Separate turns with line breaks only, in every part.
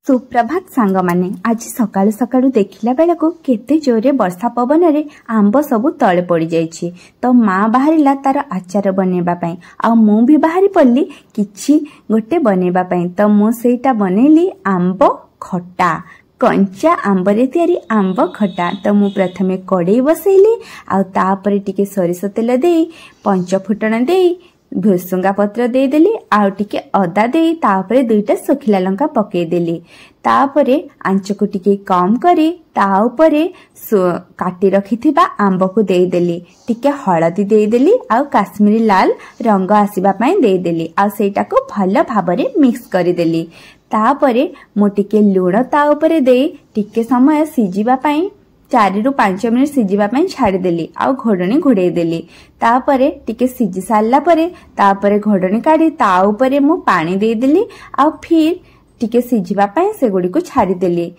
सुप्रभात सांग माने आज सकाळु सकाळु देखिला बेलको केते जोरे वर्षा पवन रे आंब सबु तळे पड़ी जाइछि। तो माँ बाहरिला तार आचार बनेबा पई आ मु भी बाहरी पल्ली किछि गोटे बनेबा पई। तो मु सेटा बनेली आंब खट्टा कंचा आंबरे तयारी आंब खट्टा। तो मु प्रथमे कड़े बसैली आ तापरे टिके सरिष तेल देई पंच फुटण देई भुसुंगा पत्र दे देली आउ टिके अदा दे तापरे दुईटा सुखिला लंका पके देली। तापरे आंच को टिके कम करी ता उपरे काटी रखिथिबा आंब को दे देली टिके हळदी दे देली आउ काश्मीरी लाल रंग आसीबा पई दे देली आ सेटा को भल भाबरे मिक्स करी देली। तापरे मो टिके लूण ता उपरे दे टिके समय सिजिबा पई 4 रु 5 मिनिट सिजिबा पई छाड़ी देली आउ घोडणी घोड़े देली। तापरे टिके सिजी सारला परे तापरे घोडणी काढी ता उपरे मु पानी दे देली आउ फिर टिके सिजिबा पई से गुडी को छाड़ी देली।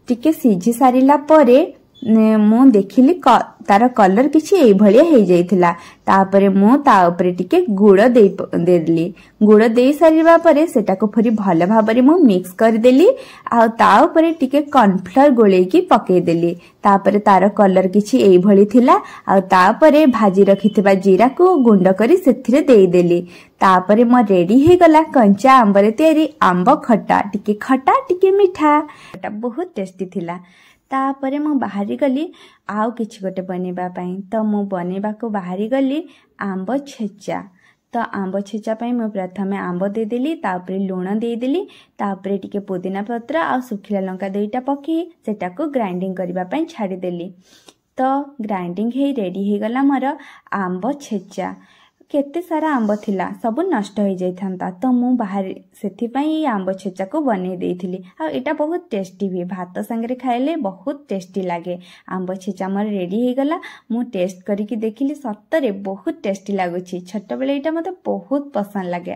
टिके सिजी सारिला परे मु देखिली तार कलर किछि एई भलिया हे जाइथिला। तापरे मु ता उपरे टिके गुड़ दे देली। गुड़ दे सारिबा परे सेटा को फरी भल भाबरे मु मिक्स कर देली आ ता उपरे टिके कॉर्नफ्लोर गोले की पके देली। तापरे तार कलर किछि एई भली थिला आ तापरे भाजी रखिथिबा जीरा को गुंड करी सेथिरे दे देली। तापरे मो रेडी हे गला कंचा आंबरे तयारी आंब खट्टा टिके मीठा एटा बहुत टेस्टी थिला। तापरे मु बाहरी गली आउ किछि गोटे बनेबा पई। तो मु बनेबा को बाहरी गली आंब छेचा। तो आंब छेचा पई मु प्रथमे आंब दे देली तापरे लूण दे देली तापरे टिके पुदीना पत्र आ सुखिला लंका दुईटा पकी सेटा को ग्राइंडिंग करबा पई छाडी देली। तो ग्राइंडिंग हे रेडी हे गला मोर आंब छेचा। केते सारा आंब थिला सब नष्ट हो जाइथांता। तो मु बाहर सेथि पई आंब छेचा को बने देइथिली आ एटा बहुत टेस्टी भी भात संगे खाइले बहुत टेस्टी लागे। आंब छेचा मोर रेडी हे गला मु टेस्ट करिकि देखिली सत्तरे बहुत टेस्टी लागुछि। छोट बेले एटा मते बहुत पसंद लागे।